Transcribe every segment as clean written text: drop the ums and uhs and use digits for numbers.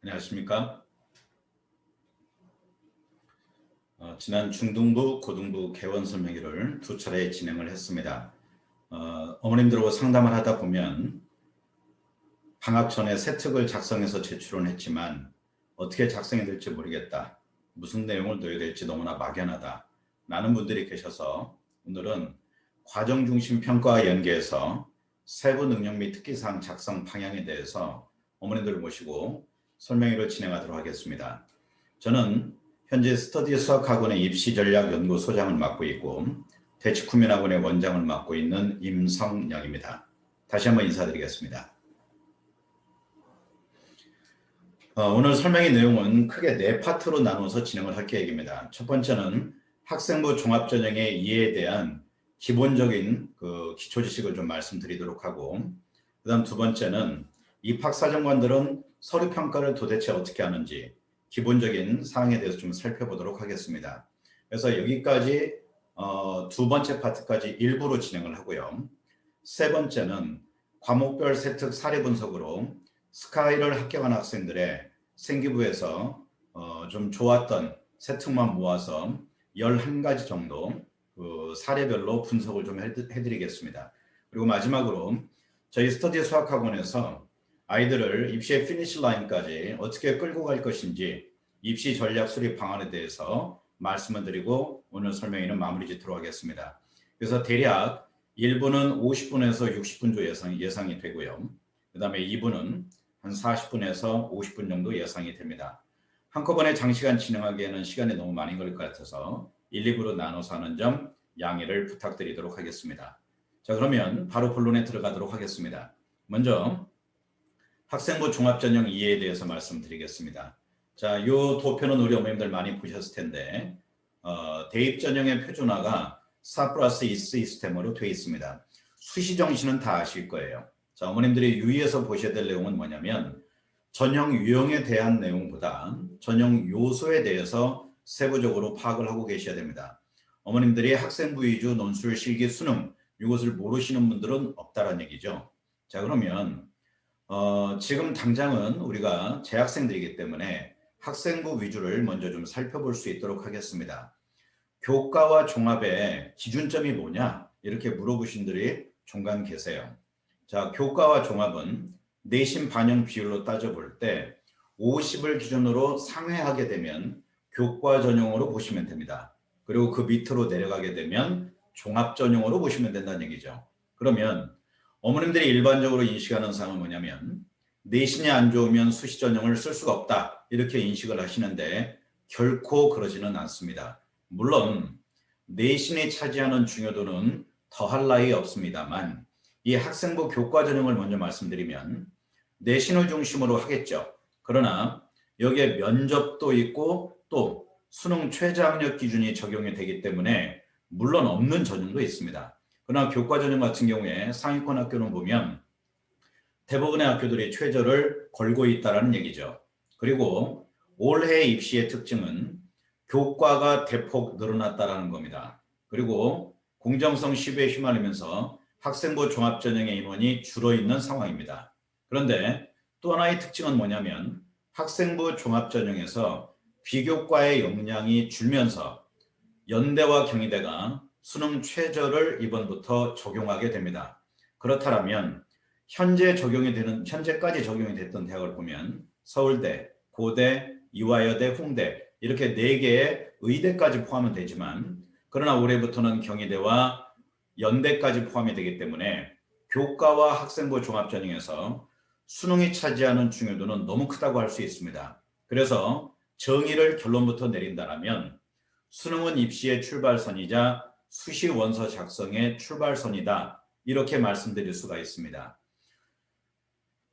안녕하십니까? 지난 중등부, 고등부 개원 설명회를 두 차례 진행을 했습니다. 어머님들하고 상담을 하다 보면 방학 전에 새 특을 작성해서 제출은 했지만 어떻게 작성해야 될지 모르겠다. 무슨 내용을 넣어야 될지 너무나 막연하다. 많은 분들이 계셔서 오늘은 과정 중심 평가와 연계해서 세부 능력 및 특기사항 작성 방향에 대해서 어머님들을 모시고 설명회를 진행하도록 하겠습니다. 저는 현재 스터디 수학학원의 입시전략연구소장을 맡고 있고 대치쿠면학원의 원장을 맡고 있는 임성영입니다. 다시 한번 인사드리겠습니다. 오늘 설명의 내용은 크게 네 파트로 나눠서 진행을 할 계획입니다. 첫 번째는 학생부 종합전형의 이해에 대한 기본적인 기초 지식을 좀 말씀드리도록 하고, 그다음 두 번째는 입학사정관들은 서류평가를 도대체 어떻게 하는지 기본적인 사항에 대해서 좀 살펴보도록 하겠습니다. 그래서 여기까지 두 번째 파트까지 일부로 진행을 하고요. 세 번째는 과목별 세특 사례 분석으로 스카이를 합격한 학생들의 생기부에서 좀 좋았던 세특만 모아서 11가지 정도 사례별로 분석을 좀 해드리겠습니다. 그리고 마지막으로 저희 스터디 수학학원에서 아이들을 입시의 피니시 라인까지 어떻게 끌고 갈 것인지 입시 전략 수립 방안에 대해서 말씀을 드리고 오늘 설명회는 마무리 짓도록 하겠습니다. 그래서 대략 1부는 50분에서 60분 정도 예상이 되고요. 그 다음에 2부는 한 40분에서 50분 정도 예상이 됩니다. 한꺼번에 장시간 진행하기에는 시간이 너무 많이 걸릴 것 같아서 1, 2부로 나눠서 하는 점 양해를 부탁드리도록 하겠습니다. 자, 그러면 바로 본론에 들어가도록 하겠습니다. 먼저 학생부 종합전형 이해에 대해서 말씀드리겠습니다. 자, 이 도표는 우리 어머님들 많이 보셨을 텐데 대입전형의 표준화가 4+2 시스템으로 되어 있습니다. 수시 정시는 다 아실 거예요. 자, 어머님들이 유의해서 보셔야 될 내용은 뭐냐면 전형 유형에 대한 내용보다 전형 요소에 대해서 세부적으로 파악을 하고 계셔야 됩니다. 어머님들이 학생부 위주 논술 실기 수능 이것을 모르시는 분들은 없다라는 얘기죠. 자, 그러면 지금 당장은 우리가 재학생들이기 때문에 학생부 위주를 먼저 좀 살펴볼 수 있도록 하겠습니다. 교과와 종합의 기준점이 뭐냐? 이렇게 물어보신 분들이 종간 계세요. 자, 교과와 종합은 내신 반영 비율로 따져볼 때 50을 기준으로 상회하게 되면 교과 전형으로 보시면 됩니다. 그리고 그 밑으로 내려가게 되면 종합 전형으로 보시면 된다는 얘기죠. 그러면 어머님들이 일반적으로 인식하는 사항은 뭐냐면 내신이 안 좋으면 수시 전형을 쓸 수가 없다 이렇게 인식을 하시는데 결코 그러지는 않습니다. 물론 내신이 차지하는 중요도는 더할 나위 없습니다만 이 학생부 교과 전형을 먼저 말씀드리면 내신을 중심으로 하겠죠. 그러나 여기에 면접도 있고 또 수능 최저학력 기준이 적용이 되기 때문에 물론 없는 전형도 있습니다. 그러나 교과 전형 같은 경우에 상위권 학교는 보면 대부분의 학교들이 최저를 걸고 있다는 얘기죠. 그리고 올해 입시의 특징은 교과가 대폭 늘어났다는 겁니다. 그리고 공정성 시비에 휘말리면서 학생부 종합전형의 인원이 줄어있는 상황입니다. 그런데 또 하나의 특징은 뭐냐면 학생부 종합전형에서 비교과의 역량이 줄면서 연대와 경희대가 수능 최저를 이번부터 적용하게 됩니다. 그렇다면 현재까지 적용이 됐던 대학을 보면 서울대, 고대, 이화여대, 홍대 이렇게 4개의 의대까지 포함은 되지만 그러나 올해부터는 경희대와 연대까지 포함이 되기 때문에 교과와 학생부 종합전형에서 수능이 차지하는 중요도는 너무 크다고 할 수 있습니다. 그래서 정의를 결론부터 내린다면 수능은 입시의 출발선이자 수시 원서 작성의 출발선이다. 이렇게 말씀드릴 수가 있습니다.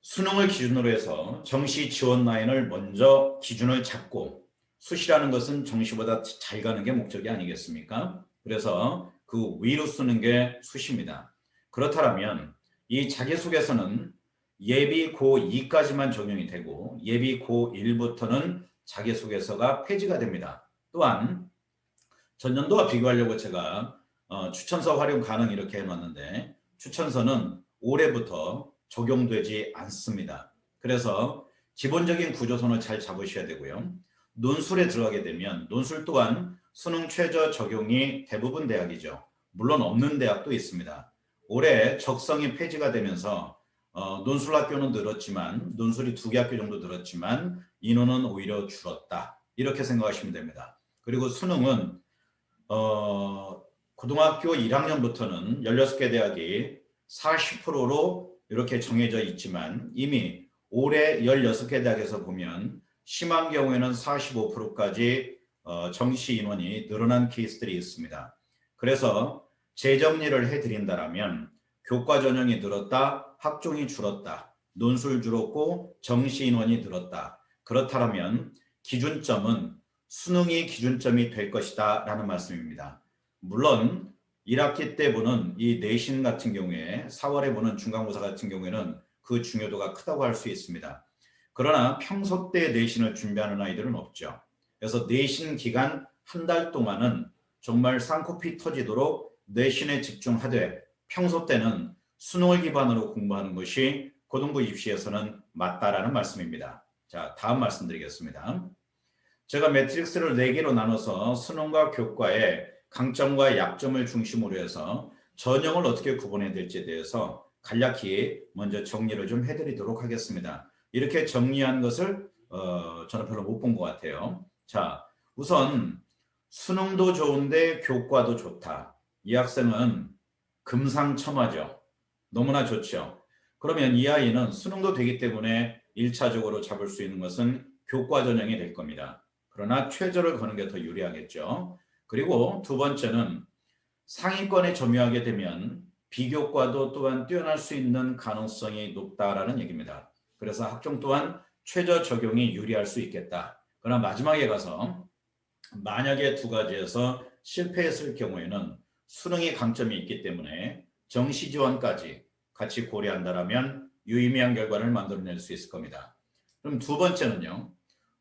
수능을 기준으로 해서 정시 지원 라인을 먼저 기준을 잡고 수시라는 것은 정시보다 잘 가는 게 목적이 아니겠습니까? 그래서 그 위로 쓰는 게 수시입니다. 그렇다면 이 자기소개서는 예비 고2까지만 적용이 되고 예비 고1부터는 자기소개서가 폐지가 됩니다. 또한 전년도와 비교하려고 제가 추천서 활용 가능 이렇게 해놨는데 추천서는 올해부터 적용되지 않습니다. 그래서 기본적인 구조선을 잘 잡으셔야 되고요. 논술에 들어가게 되면 논술 또한 수능 최저 적용이 대부분 대학이죠. 물론 없는 대학도 있습니다. 올해 적성이 폐지가 되면서 논술 학교는 늘었지만 논술이 2개 학교 정도 늘었지만 인원은 오히려 줄었다. 이렇게 생각하시면 됩니다. 그리고 수능은 고등학교 1학년부터는 16개 대학이 40%로 이렇게 정해져 있지만 이미 올해 16개 대학에서 보면 심한 경우에는 45%까지 정시 인원이 늘어난 케이스들이 있습니다. 그래서 재정리를 해드린다면 교과 전형이 늘었다, 학종이 줄었다, 논술 줄었고 정시 인원이 늘었다. 그렇다면 기준점은 수능이 기준점이 될 것이다 라는 말씀입니다. 물론 1학기 때 보는 이 내신 같은 경우에 4월에 보는 중간고사 같은 경우에는 그 중요도가 크다고 할 수 있습니다. 그러나 평소 때 내신을 준비하는 아이들은 없죠. 그래서 내신 기간 한 달 동안은 정말 쌍코피 터지도록 내신에 집중하되 평소 때는 수능을 기반으로 공부하는 것이 고등부 입시에서는 맞다라는 말씀입니다. 자, 다음 말씀드리겠습니다. 제가 매트릭스를 4개로 나눠서 수능과 교과의 강점과 약점을 중심으로 해서 전형을 어떻게 구분해야 될지에 대해서 간략히 먼저 정리를 좀 해드리도록 하겠습니다. 이렇게 정리한 것을 저는 별로 못 본 것 같아요. 자, 우선 수능도 좋은데 교과도 좋다. 이 학생은 금상첨화죠. 너무나 좋죠. 그러면 이 아이는 수능도 되기 때문에 1차적으로 잡을 수 있는 것은 교과 전형이 될 겁니다. 그러나 최저를 거는 게 더 유리하겠죠. 그리고 두 번째는 상위권에 점유하게 되면 비교과도 또한 뛰어날 수 있는 가능성이 높다라는 얘기입니다. 그래서 학종 또한 최저 적용이 유리할 수 있겠다. 그러나 마지막에 가서 만약에 두 가지에서 실패했을 경우에는 수능의 강점이 있기 때문에 정시 지원까지 같이 고려한다면 유의미한 결과를 만들어낼 수 있을 겁니다. 그럼 두 번째는요.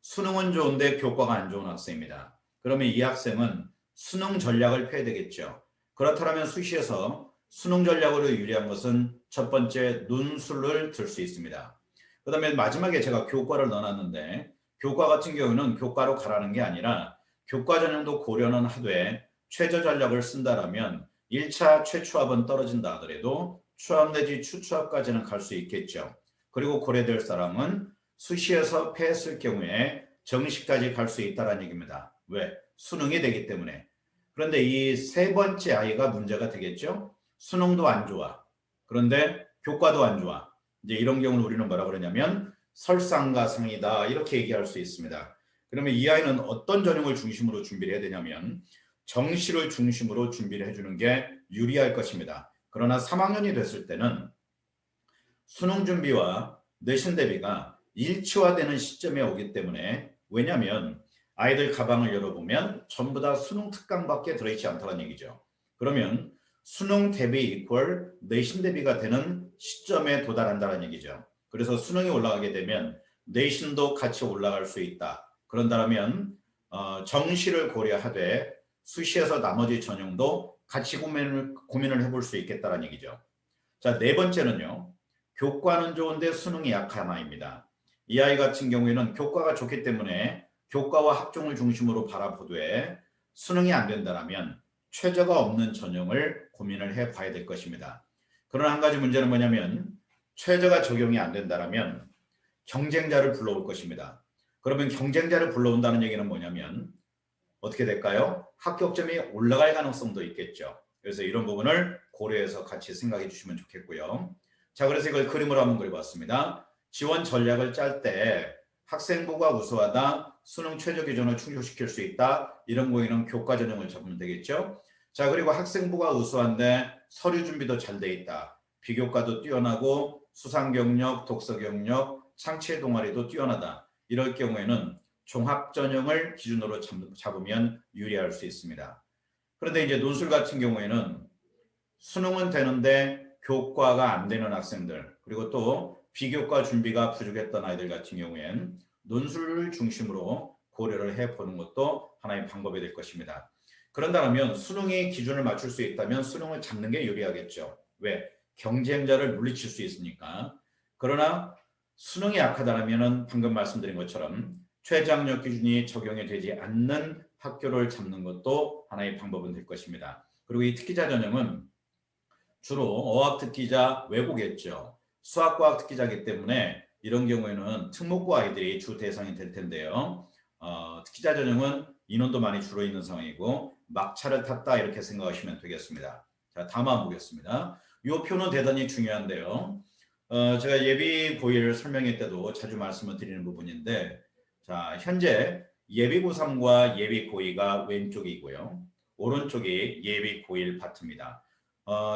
수능은 좋은데 교과가 안 좋은 학생입니다. 그러면 이 학생은 수능 전략을 펴야 되겠죠. 그렇다면 수시에서 수능 전략으로 유리한 것은 첫 번째 논술을 들 수 있습니다. 그 다음에 마지막에 제가 교과를 넣어놨는데 교과 같은 경우는 교과로 가라는 게 아니라 교과 전형도 고려는 하되 최저 전략을 쓴다라면 1차 최초합은 떨어진다 하더라도 추합 내지 추추합까지는 갈 수 있겠죠. 그리고 고려될 사람은 수시에서 패했을 경우에 정시까지 갈 수 있다는 얘기입니다. 왜? 수능이 되기 때문에. 그런데 이 세 번째 아이가 문제가 되겠죠. 수능도 안 좋아. 그런데 교과도 안 좋아. 이제 이런 경우는 우리는 뭐라고 그러냐면 설상가상이다 이렇게 얘기할 수 있습니다. 그러면 이 아이는 어떤 전형을 중심으로 준비를 해야 되냐면 정시를 중심으로 준비를 해주는 게 유리할 것입니다. 그러나 3학년이 됐을 때는 수능 준비와 내신 대비가 일치화되는 시점에 오기 때문에 왜냐하면 아이들 가방을 열어보면 전부 다 수능 특강밖에 들어있지 않다는 얘기죠. 그러면 수능 대비 이퀄 내신 대비가 되는 시점에 도달한다는 얘기죠. 그래서 수능이 올라가게 되면 내신도 같이 올라갈 수 있다. 그런다면 정시를 고려하되 수시에서 나머지 전형도 같이 고민을 해볼 수 있겠다는 얘기죠. 자, 네 번째는요. 교과는 좋은데 수능이 약한 아이입니다. 이 아이 같은 경우에는 교과가 좋기 때문에 교과와 학종을 중심으로 바라보되 수능이 안 된다면 최저가 없는 전형을 고민을 해봐야 될 것입니다. 그러나 한 가지 문제는 뭐냐면 최저가 적용이 안 된다면 경쟁자를 불러올 것입니다. 그러면 경쟁자를 불러온다는 얘기는 뭐냐면 어떻게 될까요? 합격점이 올라갈 가능성도 있겠죠. 그래서 이런 부분을 고려해서 같이 생각해 주시면 좋겠고요. 자, 그래서 이걸 그림으로 한번 그려봤습니다. 지원 전략을 짤 때 학생부가 우수하다, 수능 최저 기준을 충족시킬 수 있다, 이런 거에는 교과 전형을 잡으면 되겠죠. 자, 그리고 학생부가 우수한데 서류 준비도 잘 돼 있다. 비교과도 뛰어나고 수상 경력, 독서 경력, 창체 동아리도 뛰어나다. 이럴 경우에는 종합 전형을 기준으로 잡으면 유리할 수 있습니다. 그런데 이제 논술 같은 경우에는 수능은 되는데 교과가 안 되는 학생들, 그리고 또 비교과 준비가 부족했던 아이들 같은 경우엔 논술을 중심으로 고려를 해보는 것도 하나의 방법이 될 것입니다. 그런다면 수능의 기준을 맞출 수 있다면 수능을 잡는 게 유리하겠죠. 왜? 경쟁자를 물리칠 수 있으니까. 그러나 수능이 약하다면 방금 말씀드린 것처럼 최저학력 기준이 적용이 되지 않는 학교를 잡는 것도 하나의 방법은 될 것입니다. 그리고 이 특기자 전형은 주로 어학특기자 외고겠죠. 수학과학 특기자이기 때문에 이런 경우에는 특목고 아이들이 주 대상이 될 텐데요. 특기자 전형은 인원도 많이 줄어있는 상황이고 막차를 탔다 이렇게 생각하시면 되겠습니다. 자, 다음 한번 보겠습니다. 이 표는 대단히 중요한데요. 제가 예비 고일 설명회 때도 자주 말씀을 드리는 부분인데, 자, 현재 예비 고3과 예비 고2가 왼쪽이고요. 오른쪽이 예비 고1 파트입니다.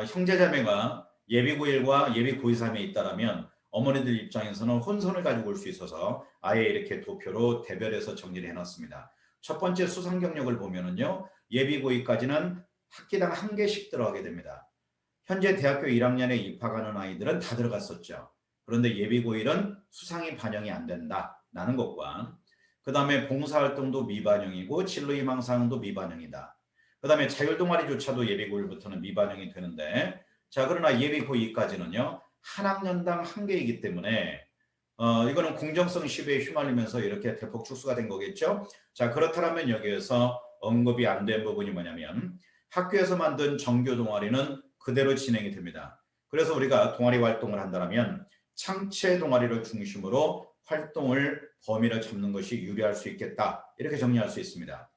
형제자매가 예비 고1과 예비 고2 3에 있다라면 어머니들 입장에서는 혼선을 가지고 올 수 있어서 아예 이렇게 두 표로 대별해서 정리를 해놨습니다. 첫 번째 수상 경력을 보면은요, 예비 고2까지는 학기당 한 개씩 들어가게 됩니다. 현재 대학교 1학년에 입학하는 아이들은 다 들어갔었죠. 그런데 예비 고1은 수상이 반영이 안 된다라는 것과 그 다음에 봉사활동도 미반영이고 진로희망사항도 미반영이다. 그 다음에 자율동아리조차도 예비 고1부터는 미반영이 되는데, 자, 그러나 예비 고2까지는요 한 학년당 한 개이기 때문에 이거는 공정성 시비에 휘말리면서 이렇게 대폭 축소가 된 거겠죠. 자, 그렇다면 여기에서 언급이 안 된 부분이 뭐냐면 학교에서 만든 정규 동아리는 그대로 진행이 됩니다. 그래서 우리가 동아리 활동을 한다면 창체 동아리를 중심으로 활동을 범위를 잡는 것이 유리할 수 있겠다. 이렇게 정리할 수 있습니다.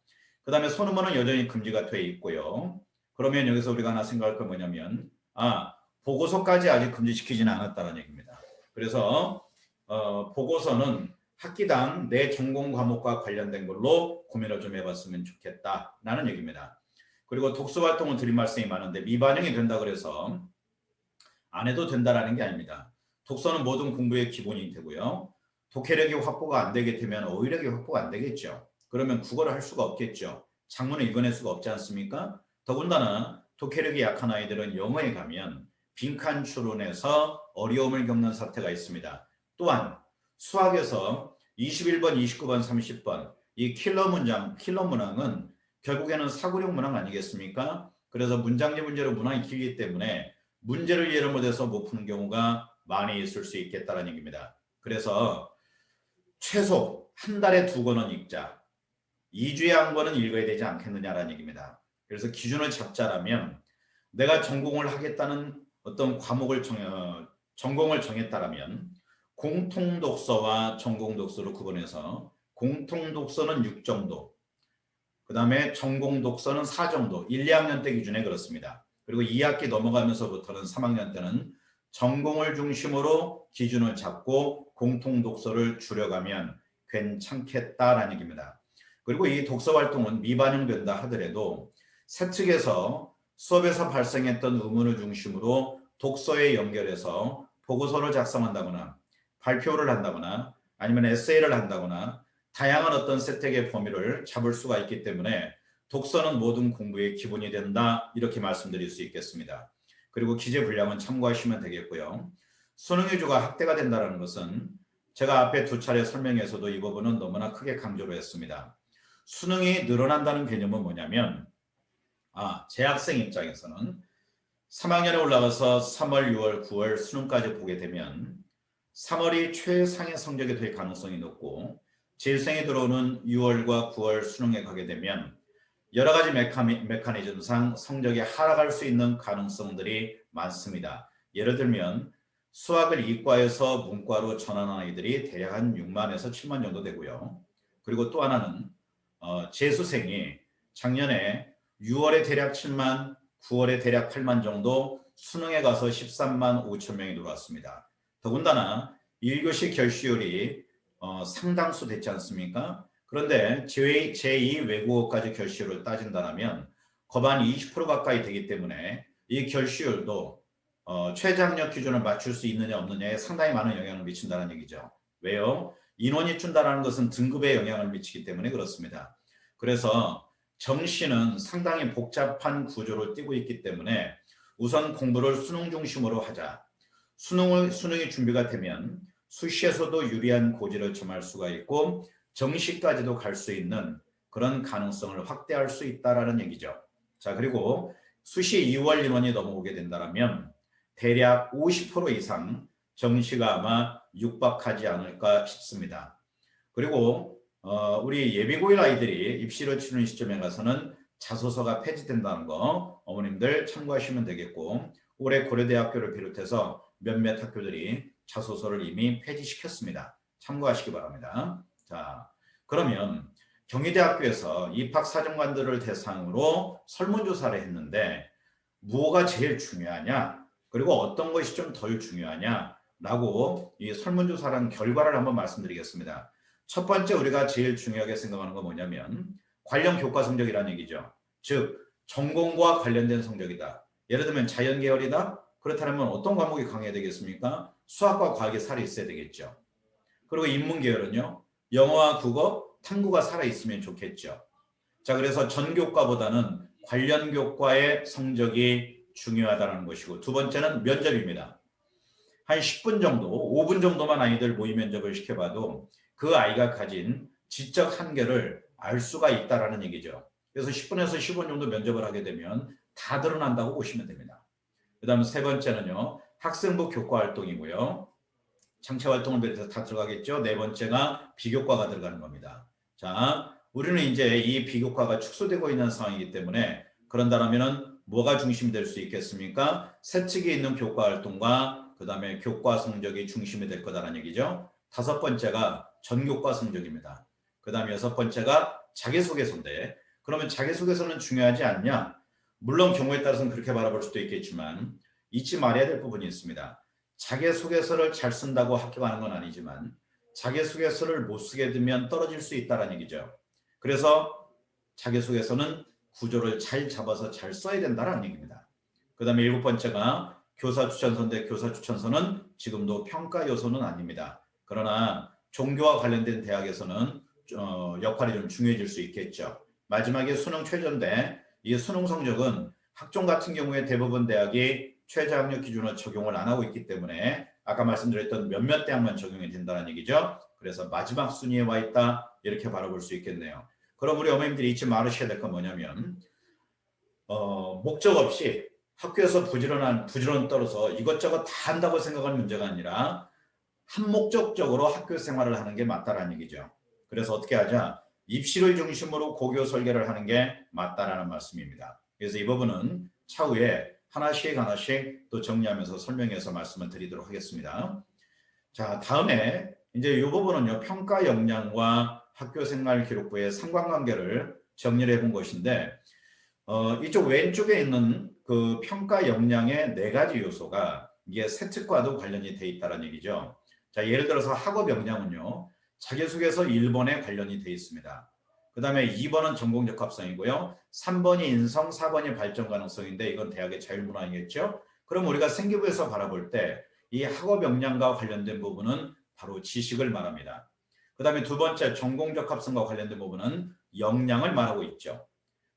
그 다음에 소논문은 여전히 금지가 돼 있고요. 그러면 여기서 우리가 하나 생각할 건 뭐냐면 보고서까지 아직 금지시키지는 않았다는 얘기입니다. 그래서 보고서는 학기당 내 전공 과목과 관련된 걸로 고민을 좀 해봤으면 좋겠다라는 얘기입니다. 그리고 독서활동은 드린 말씀이 많은데 미반영이 된다 그래서 안 해도 된다라는 게 아닙니다. 독서는 모든 공부의 기본이 되고요. 독해력이 확보가 안 되게 되면 어휘력이 확보가 안 되겠죠. 그러면 국어를 할 수가 없겠죠. 작문을 읽어낼 수가 없지 않습니까? 더군다나 독해력이 약한 아이들은 영어에 가면 빈칸 추론에서 어려움을 겪는 사태가 있습니다. 또한 수학에서 21번, 29번, 30번 이 킬러 문항은 결국에는 사고력 문항 아니겠습니까? 그래서 문장지 문제로 문항이 길기 때문에 문제를 이해를 못해서 못 푸는 경우가 많이 있을 수 있겠다는 얘기입니다. 그래서 최소 한 달에 2권은 읽자. 2주에 한 권은 읽어야 되지 않겠느냐라는 얘기입니다. 그래서 기준을 잡자라면 내가 전공을 하겠다는 어떤 과목을 전공을 정했다라면 공통독서와 전공독서로 구분해서 공통독서는 6 정도, 그 다음에 전공독서는 4 정도, 1, 2학년 때 기준에 그렇습니다. 그리고 2학기 넘어가면서부터는 3학년 때는 전공을 중심으로 기준을 잡고 공통독서를 줄여가면 괜찮겠다라는 얘기입니다. 그리고 이 독서활동은 미반영된다 하더라도 세특에서 수업에서 발생했던 의문을 중심으로 독서에 연결해서 보고서를 작성한다거나 발표를 한다거나 아니면 에세이를 한다거나 다양한 어떤 세특의 범위를 잡을 수가 있기 때문에 독서는 모든 공부의 기본이 된다 이렇게 말씀드릴 수 있겠습니다. 그리고 기재 분량은 참고하시면 되겠고요. 수능 위주가 확대가 된다는 것은 제가 앞에 2차례 설명에서도 이 부분은 너무나 크게 강조를 했습니다. 수능이 늘어난다는 개념은 뭐냐면 재학생 입장에서는 3학년에 올라가서 3월, 6월, 9월 수능까지 보게 되면 3월이 최상의 성적이 될 가능성이 높고 재생이 들어오는 6월과 9월 수능에 가게 되면 여러 가지 메커니즘상 성적이 하락할 수 있는 가능성들이 많습니다. 예를 들면 수학을 이과에서 문과로 전환한 아이들이 대략 한 6만에서 7만 정도 되고요. 그리고 또 하나는 재수생이 작년에 6월에 대략 7만, 9월에 대략 8만 정도 수능에 가서 13만 5천 명이 들어왔습니다. 더군다나 1교시 결시율이 상당수 됐지 않습니까? 그런데 제2 외국어까지 결시율을 따진다면 거의 한 20% 가까이 되기 때문에 이 결시율도 최저학력 기준을 맞출 수 있느냐 없느냐에 상당히 많은 영향을 미친다는 얘기죠. 왜요? 인원이 준다는 것은 등급에 영향을 미치기 때문에 그렇습니다. 그래서 정시는 상당히 복잡한 구조를 띠고 있기 때문에 우선 공부를 수능 중심으로 하자. 수능이 준비가 되면 수시에서도 유리한 고지를 점할 수가 있고 정시까지도 갈 수 있는 그런 가능성을 확대할 수 있다라는 얘기죠. 자, 그리고 수시 2월 인원이 넘어오게 된다면 대략 50% 이상 정시가 아마 육박하지 않을까 싶습니다. 그리고 우리 예비고일 아이들이 입시를 치르는 시점에 가서는 자소서가 폐지된다는 거 어머님들 참고하시면 되겠고, 올해 고려대학교를 비롯해서 몇몇 학교들이 자소서를 이미 폐지시켰습니다. 참고하시기 바랍니다. 자, 그러면 경희대학교에서 입학사정관들을 대상으로 설문조사를 했는데 뭐가 제일 중요하냐, 그리고 어떤 것이 좀 덜 중요하냐라고 이 설문조사라는 결과를 한번 말씀드리겠습니다. 첫 번째 우리가 제일 중요하게 생각하는 건 뭐냐면 관련 교과 성적이라는 얘기죠. 즉 전공과 관련된 성적이다. 예를 들면 자연계열이다. 그렇다면 어떤 과목이 강해야 되겠습니까? 수학과 과학이 살아있어야 되겠죠. 그리고 인문계열은요, 영어와 국어, 탐구가 살아있으면 좋겠죠. 자, 그래서 전교과보다는 관련 교과의 성적이 중요하다는 것이고, 두 번째는 면접입니다. 한 10분 정도, 5분 정도만 아이들 모의 면접을 시켜봐도 그 아이가 가진 지적 한계를 알 수가 있다는 얘기죠. 그래서 10분에서 15분 정도 면접을 하게 되면 다 드러난다고 보시면 됩니다. 그 다음 세 번째는요, 학생부 교과 활동이고요. 창체 활동을 비롯해서 다 들어가겠죠. 네 번째가 비교과가 들어가는 겁니다. 자, 우리는 이제 이 비교과가 축소되고 있는 상황이기 때문에 그런다면은 뭐가 중심이 될 수 있겠습니까? 세특에 있는 교과 활동과 그 다음에 교과 성적이 중심이 될 거다라는 얘기죠. 다섯 번째가 전교과 성적입니다. 그 다음 여섯 번째가 자기소개서인데, 그러면 자기소개서는 중요하지 않냐? 물론 경우에 따라서는 그렇게 바라볼 수도 있겠지만 잊지 말아야 될 부분이 있습니다. 자기소개서를 잘 쓴다고 합격하는 건 아니지만 자기소개서를 못 쓰게 되면 떨어질 수 있다는 얘기죠. 그래서 자기소개서는 구조를 잘 잡아서 잘 써야 된다는 얘기입니다. 그 다음에 일곱 번째가 교사추천서인데, 교사추천서는 지금도 평가 요소는 아닙니다. 그러나 종교와 관련된 대학에서는 역할이 좀 중요해질 수 있겠죠. 마지막에 수능 최저인데 이 수능 성적은 학종 같은 경우에 대부분 대학이 최저학력 기준으로 적용을 안 하고 있기 때문에 아까 말씀드렸던 몇몇 대학만 적용이 된다는 얘기죠. 그래서 마지막 순위에 와 있다, 이렇게 바라볼 수 있겠네요. 그럼 우리 어머님들이 잊지 말으셔야 될 건 뭐냐면 목적 없이 학교에서 부지런 떨어서 이것저것 다 한다고 생각하는 문제가 아니라 한 목적적으로 학교 생활을 하는 게 맞다라는 얘기죠. 그래서 어떻게 하자? 입시를 중심으로 고교 설계를 하는 게 맞다라는 말씀입니다. 그래서 이 부분은 차후에 하나씩 또 정리하면서 설명해서 말씀을 드리도록 하겠습니다. 자, 다음에 이제 이 부분은요, 평가 역량과 학교생활 기록부의 상관관계를 정리를 해본 것인데, 이쪽 왼쪽에 있는 그 평가 역량의 네 가지 요소가 이게 세특과도 관련이 돼 있다는 얘기죠. 자, 예를 들어서 학업 역량은요, 자기소개서 1번에 관련이 돼 있습니다. 그 다음에 2번은 전공적합성이고요. 3번이 인성, 4번이 발전 가능성인데 이건 대학의 자율문화이겠죠. 그럼 우리가 생기부에서 바라볼 때 이 학업 역량과 관련된 부분은 바로 지식을 말합니다. 그 다음에 두 번째 전공적합성과 관련된 부분은 역량을 말하고 있죠.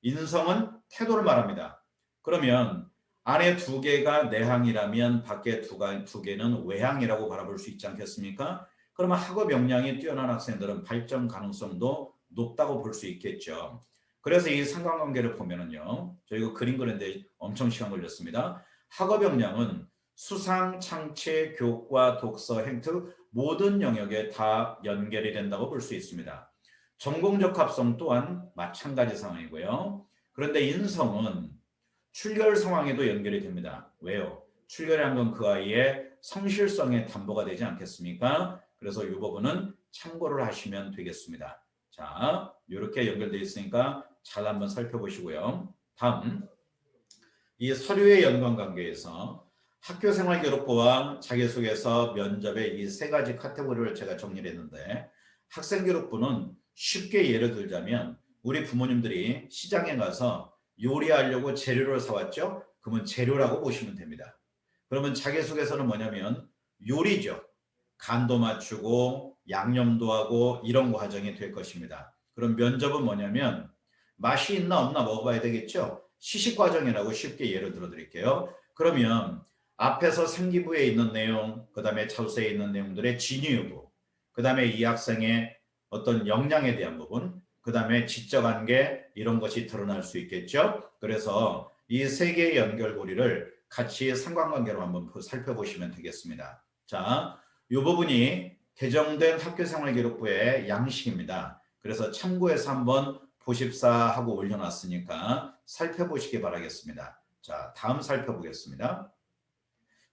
인성은 태도를 말합니다. 그러면 안에 두 개가 내향이라면 밖에 두 개는 외향이라고 바라볼 수 있지 않겠습니까? 그러면 학업 역량이 뛰어난 학생들은 발전 가능성도 높다고 볼 수 있겠죠. 그래서 이 상관관계를 보면은요, 저희가 그림 그리는데 엄청 시간 걸렸습니다. 학업 역량은 수상, 창체, 교과, 독서, 행특 모든 영역에 다 연결이 된다고 볼 수 있습니다. 전공적 합성 또한 마찬가지 상황이고요. 그런데 인성은 출결 상황에도 연결이 됩니다. 왜요? 출결이란 건 그 아이의 성실성의 담보가 되지 않겠습니까? 그래서 이 부분은 참고를 하시면 되겠습니다. 자, 이렇게 연결되어 있으니까 잘 한번 살펴보시고요. 다음, 이 서류의 연관관계에서 학교생활기록부와 자기소개서, 면접의 이 세 가지 카테고리를 제가 정리를 했는데, 학생기록부는 쉽게 예를 들자면 우리 부모님들이 시장에 가서 요리하려고 재료를 사왔죠? 그러면 재료라고 보시면 됩니다. 그러면 자기소개서는 뭐냐면 요리죠. 간도 맞추고 양념도 하고 이런 과정이 될 것입니다. 그럼 면접은 뭐냐면 맛이 있나 없나 먹어봐야 되겠죠? 시식 과정이라고 쉽게 예를 들어 드릴게요. 그러면 앞에서 생기부에 있는 내용, 그 다음에 자소서에 있는 내용들의 진위 여부, 그 다음에 이 학생의 어떤 역량에 대한 부분, 그 다음에 지적 관계, 이런 것이 드러날 수 있겠죠. 그래서 이 세 개의 연결고리를 같이 상관관계로 한번 살펴보시면 되겠습니다. 자, 이 부분이 개정된 학교생활기록부의 양식입니다. 그래서 참고해서 한번 보십사하고 올려놨으니까 살펴보시기 바라겠습니다. 자, 다음 살펴보겠습니다.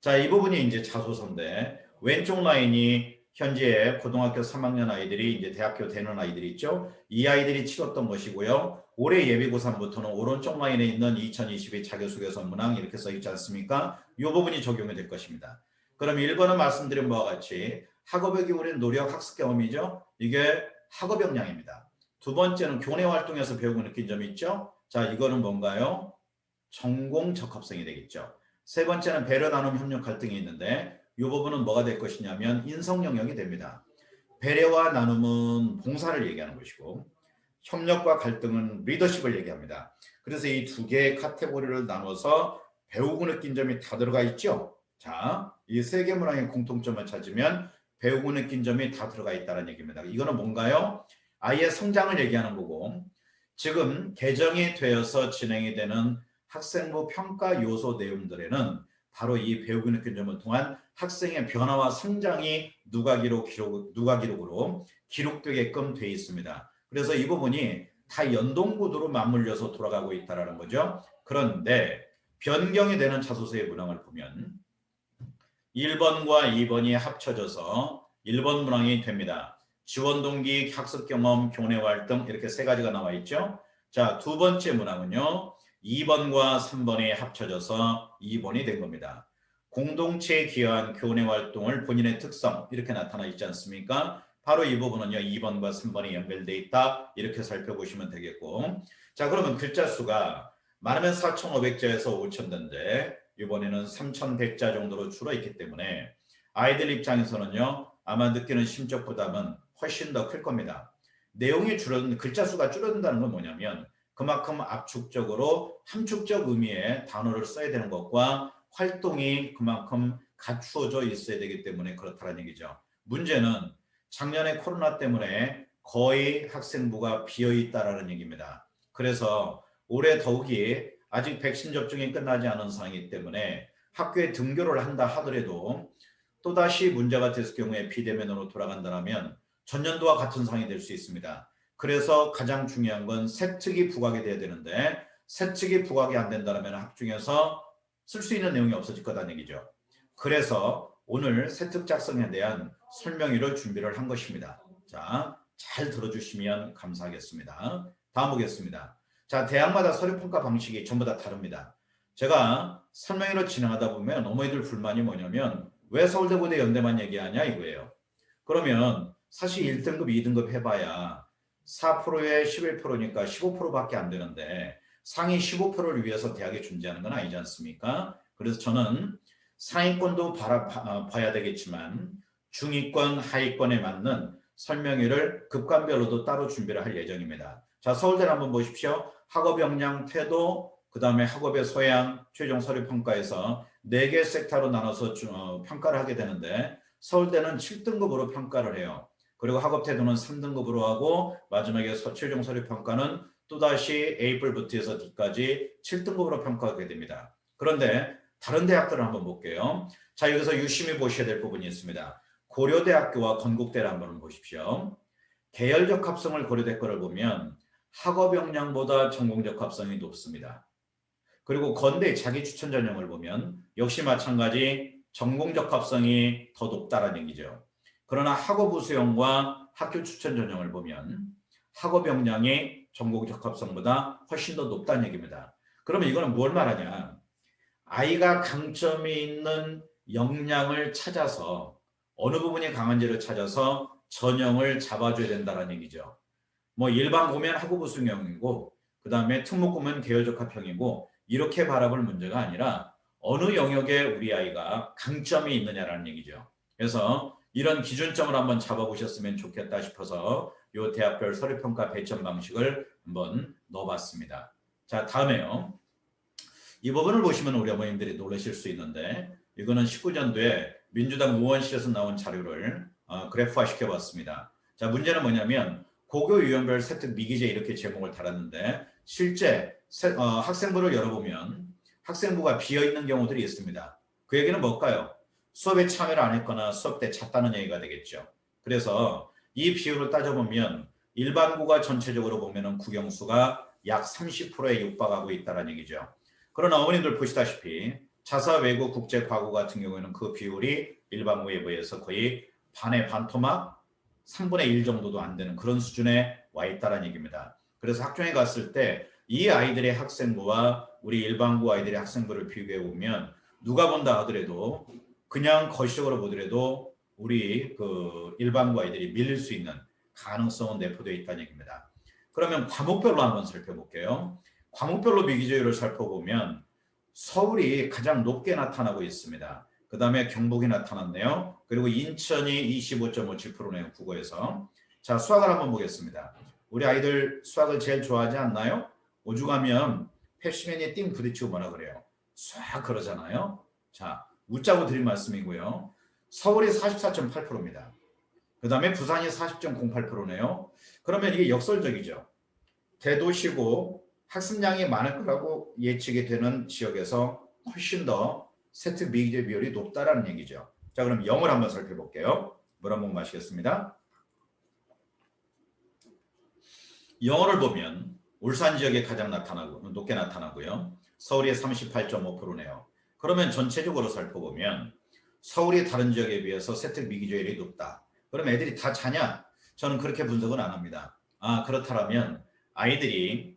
자, 이 부분이 이제 자소서인데 왼쪽 라인이 현재 고등학교 3학년 아이들이 이제 대학교 되는 아이들이 있죠. 이 아이들이 치렀던 것이고요. 올해 예비 고3부터는 오른쪽 라인에 있는 2022 자기소개서 문항 이렇게 써 있지 않습니까? 이 부분이 적용이 될 것입니다. 그럼 1번은 말씀드린 바와 같이 학업의 기울인 노력 학습 경험이죠. 이게 학업 역량입니다. 두 번째는 교내 활동에서 배우고 느낀 점이 있죠. 자, 이거는 뭔가요? 전공 적합성이 되겠죠. 세 번째는 배려 나눔 협력 갈등이 있는데 이 부분은 뭐가 될 것이냐면 인성 영역이 됩니다. 배려와 나눔은 봉사를 얘기하는 것이고 협력과 갈등은 리더십을 얘기합니다. 그래서 이 두 개의 카테고리를 나눠서 배우고 느낀 점이 다 들어가 있죠. 자, 이 세 개 문항의 공통점을 찾으면 배우고 느낀 점이 다 들어가 있다는 얘기입니다. 이거는 뭔가요? 아이의 성장을 얘기하는 거고 지금 개정이 되어서 진행이 되는 학생부 평가 요소 내용들에는 바로 이 배우고 느낀 점을 통한 학생의 변화와 성장이 누가기록으로 기록되게끔 되어 있습니다. 그래서 이 부분이 다 연동구도로 맞물려서 돌아가고 있다는 거죠. 그런데 변경이 되는 자소서의 문항을 보면 1번과 2번이 합쳐져서 1번 문항이 됩니다. 지원 동기, 학습 경험, 교내 활동 이렇게 세 가지가 나와 있죠. 자, 두 번째 문항은요. 2번과 3번이 합쳐져서 2번이 된 겁니다. 공동체에 기여한 교내 활동을 본인의 특성 이렇게 나타나 있지 않습니까? 바로 이 부분은요. 2번과 3번이 연결되어 있다. 이렇게 살펴보시면 되겠고 자, 그러면 글자 수가 많으면 4,500자에서 5,000자인데 이번에는 3,100자 정도로 줄어있기 때문에 아이들 입장에서는요. 아마 느끼는 심적 부담은 훨씬 더 클 겁니다. 내용이 줄어든 글자 수가 줄어든다는 건 뭐냐면 그만큼 압축적으로 함축적 의미의 단어를 써야 되는 것과 활동이 그만큼 갖추어져 있어야 되기 때문에 그렇다는 얘기죠. 문제는 작년에 코로나 때문에 거의 학생부가 비어있다라는 얘기입니다. 그래서 올해 더욱이 아직 백신 접종이 끝나지 않은 상황이기 때문에 학교에 등교를 한다 하더라도 또다시 문제가 됐을 경우에 비대면으로 돌아간다면 전년도와 같은 상황이 될 수 있습니다. 그래서 가장 중요한 건 세특이 부각이 돼야 되는데 세특이 부각이 안 된다면 학중에서 쓸 수 있는 내용이 없어질 거다는 얘기죠. 그래서 오늘 세특 작성에 대한 설명회를 준비를 한 것입니다. 자, 잘 들어주시면 감사하겠습니다. 다음 보겠습니다. 자, 대학마다 서류평가 방식이 전부 다 다릅니다. 제가 설명회를 진행하다 보면 어머니들 불만이 뭐냐면 왜 서울대고대 연대만 얘기하냐 이거예요. 그러면 사실 1등급, 2등급 해봐야 4%에 11%니까 15%밖에 안 되는데 상위 15%를 위해서 대학이 존재하는 건 아니지 않습니까? 그래서 저는 상위권도 봐야 되겠지만 중위권, 하위권에 맞는 설명회를 급간별로도 따로 준비를 할 예정입니다. 자, 서울대를 한번 보십시오. 학업 역량, 태도, 그 다음에 학업의 소양, 최종 서류 평가에서 4개 섹터로 나눠서 평가를 하게 되는데 서울대는 7등급으로 평가를 해요. 그리고 학업 태도는 3등급으로 하고 마지막에 최종 서류 평가는 또다시 A뿔부터 해서 D까지 7등급으로 평가하게 됩니다. 그런데 다른 대학들을 한번 볼게요. 자, 여기서 유심히 보셔야 될 부분이 있습니다. 고려대학교와 건국대를 한번 보십시오. 계열적 합성을 고려대 거를 보면 학업 역량보다 전공적 합성이 높습니다. 그리고 건대 자기 추천 전형을 보면 역시 마찬가지 전공적 합성이 더 높다는 얘기죠. 그러나 학업 우수형과 학교 추천 전형을 보면 학업 역량이 전공적 합성보다 훨씬 더 높다는 얘기입니다. 그러면 이거는 뭘 말하냐? 아이가 강점이 있는 역량을 찾아서 어느 부분이 강한지를 찾아서 전형을 잡아줘야 된다는 얘기죠. 뭐 일반 고면 학업 우수형이고 그 다음에 특목 고면 계열적 합형이고 이렇게 바라볼 문제가 아니라 어느 영역에 우리 아이가 강점이 있느냐라는 얘기죠. 그래서 이런 기준점을 한번 잡아보셨으면 좋겠다 싶어서 이 대학별 서류평가 배점 방식을 한번 넣어봤습니다. 자, 다음에요. 이 부분을 보시면 우리 어머님들이 놀라실 수 있는데 이거는 19년도에 민주당 의원실에서 나온 자료를 그래프화 시켜봤습니다. 자, 문제는 뭐냐면 고교 유형별 세특 미기재 이렇게 제목을 달았는데 실제 학생부를 열어보면 학생부가 비어있는 경우들이 있습니다. 그 얘기는 뭘까요? 수업에 참여를 안 했거나 수업 때 잤다는 얘기가 되겠죠. 그래서 이 비율을 따져보면 일반고가 전체적으로 보면은 국영수가 약 30%에 육박하고 있다는 얘기죠. 그러나 어머님들 보시다시피 자사 외고 국제 과고 같은 경우에는 그 비율이 일반고에 비해서 거의 반의 반토막 3분의 1 정도도 안 되는 그런 수준에 와 있다는 얘기입니다. 그래서 학교에 갔을 때 이 아이들의 학생부와 우리 일반고 아이들의 학생부를 비교해 보면 누가 본다 하더라도 그냥 거시적으로 보더라도 우리 그 일반고 아이들이 밀릴 수 있는 가능성은 내포되어 있다는 얘기입니다. 그러면 과목별로 한번 살펴볼게요. 과목별로 비기조율을 살펴보면 서울이 가장 높게 나타나고 있습니다. 그 다음에 경북이 나타났네요. 그리고 인천이 25.57%네요. 국어에서. 자, 수학을 한번 보겠습니다. 우리 아이들 수학을 제일 좋아하지 않나요? 오죽하면 펩시맨이 띵 부딪히고 뭐라 그래요. 수학 그러잖아요. 자, 웃자고 드린 말씀이고요. 서울이 44.8%입니다. 그 다음에 부산이 40.08%네요. 그러면 이게 역설적이죠. 대도시고 학습량이 많을 거라고 예측이 되는 지역에서 훨씬 더 세트 미기재 비율이 높다라는 얘기죠. 자, 그럼 영을 한번 살펴볼게요. 물 한 모금 마시겠습니다. 영어를 보면 울산 지역에 가장 높게 나타나고요. 서울이 38.5%네요. 그러면 전체적으로 살펴보면 서울이 다른 지역에 비해서 세트 미기조율이 높다. 그럼 애들이 다 자냐? 저는 그렇게 분석은 안 합니다. 그렇다면 아이들이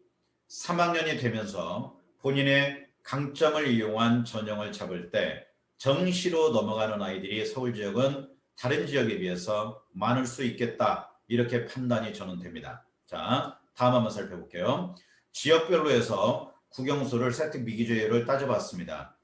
3학년이 되면서 본인의 강점을 이용한 전형을 잡을 때 정시로 넘어가는 아이들이 서울 지역은 다른 지역에 비해서 많을 수 있겠다. 이렇게 판단이 저는 됩니다. 자, 다음 한번 살펴볼게요. 지역별로 해서 국영수를 세트 미기조율을 따져봤습니다.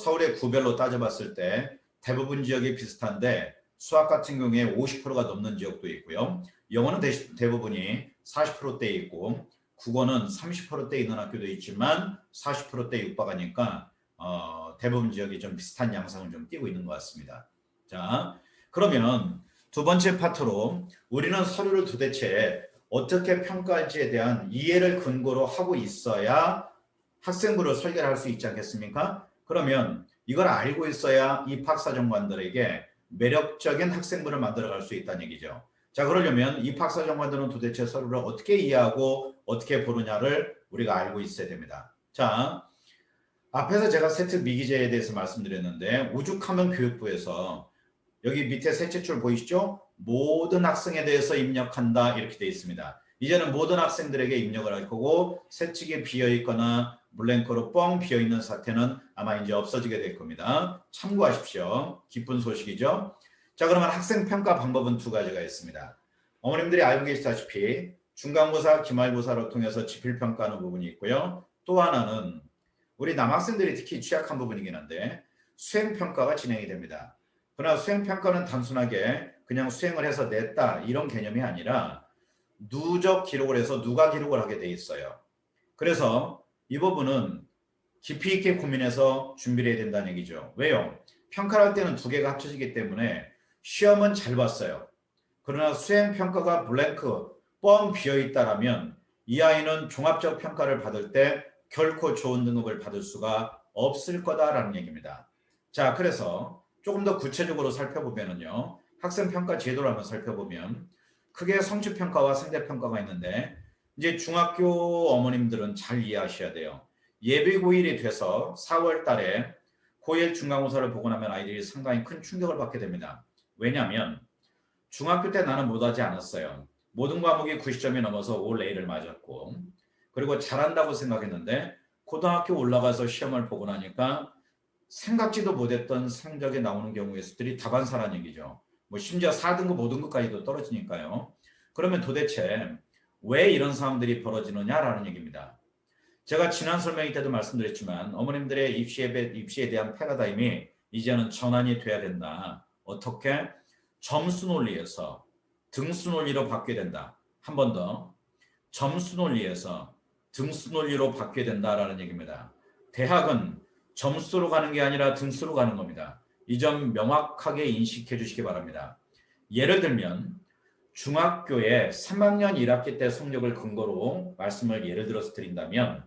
서울의 구별로 따져봤을 때 대부분 지역이 비슷한데 수학 같은 경우에 50%가 넘는 지역도 있고요. 영어는 대부분이 40%대 있고 국어는 30%대 있는 학교도 있지만 40%대 육박하니까 대부분 지역이 좀 비슷한 양상을 좀 띠고 있는 것 같습니다. 자, 그러면 두 번째 파트로 우리는 서류를 도대체 어떻게 평가할지에 대한 이해를 근거로 하고 있어야 학생부를 설계를 할 수 있지 않겠습니까? 그러면 이걸 알고 있어야 입학사정관들에게 매력적인 학생부를 만들어갈 수 있다는 얘기죠. 자, 그러려면 입학사정관들은 도대체 서류를 어떻게 이해하고 어떻게 보느냐를 우리가 알고 있어야 됩니다. 자, 앞에서 제가 세트 미기재에 대해서 말씀드렸는데 오죽하면 교육부에서 여기 밑에 셋째 줄 보이시죠? 모든 학생에 대해서 입력한다 이렇게 되어 있습니다. 이제는 모든 학생들에게 입력을 할 거고 세칙이 비어있거나 블랭크로 뻥 비어있는 사태는 아마 이제 없어지게 될 겁니다. 참고하십시오. 기쁜 소식이죠. 자, 그러면 학생평가 방법은 두 가지가 있습니다. 어머님들이 알고 계시다시피 중간고사, 기말고사를 통해서 지필평가하는 부분이 있고요. 또 하나는 우리 남학생들이 특히 취약한 부분이긴 한데 수행평가가 진행이 됩니다. 그러나 수행평가는 단순하게 그냥 수행을 해서 냈다 이런 개념이 아니라 누적 기록을 해서 누가 기록을 하게 돼 있어요. 그래서 이 부분은 깊이 있게 고민해서 준비를 해야 된다는 얘기죠. 왜요? 평가를 할 때는 두 개가 합쳐지기 때문에 시험은 잘 봤어요. 그러나 수행평가가 블랭크, 뻥 비어있다라면 이 아이는 종합적 평가를 받을 때 결코 좋은 등급을 받을 수가 없을 거다라는 얘기입니다. 자, 그래서 조금 더 구체적으로 살펴보면요. 학생평가 제도를 한번 살펴보면 크게 성취평가와 상대평가가 있는데 이제 중학교 어머님들은 잘 이해하셔야 돼요. 예비 고1이 돼서 4월 달에 고1 중간고사를 보고 나면 아이들이 상당히 큰 충격을 받게 됩니다. 왜냐하면 중학교 때 나는 못하지 않았어요. 모든 과목이 90점이 넘어서 올 A를 맞았고 그리고 잘한다고 생각했는데 고등학교 올라가서 시험을 보고 나니까 생각지도 못했던 성적이 나오는 경우의 수들이 다반사라는 얘기죠. 뭐 심지어 4등급, 5등급까지도 떨어지니까요. 그러면 도대체 왜 이런 상황들이 벌어지느냐라는 얘기입니다. 제가 지난 설명회 때도 말씀드렸지만 어머님들의 입시에 대한 패러다임이 이제는 전환이 돼야 된다. 어떻게? 점수 논리에서 등수 논리로 바뀌어야 된다. 한 번 더. 점수 논리에서 등수 논리로 바뀌어야 된다라는 얘기입니다. 대학은 점수로 가는 게 아니라 등수로 가는 겁니다. 이 점 명확하게 인식해 주시기 바랍니다. 예를 들면 중학교에 3학년 1학기 때 성적을 근거로 말씀을 예를 들어서 드린다면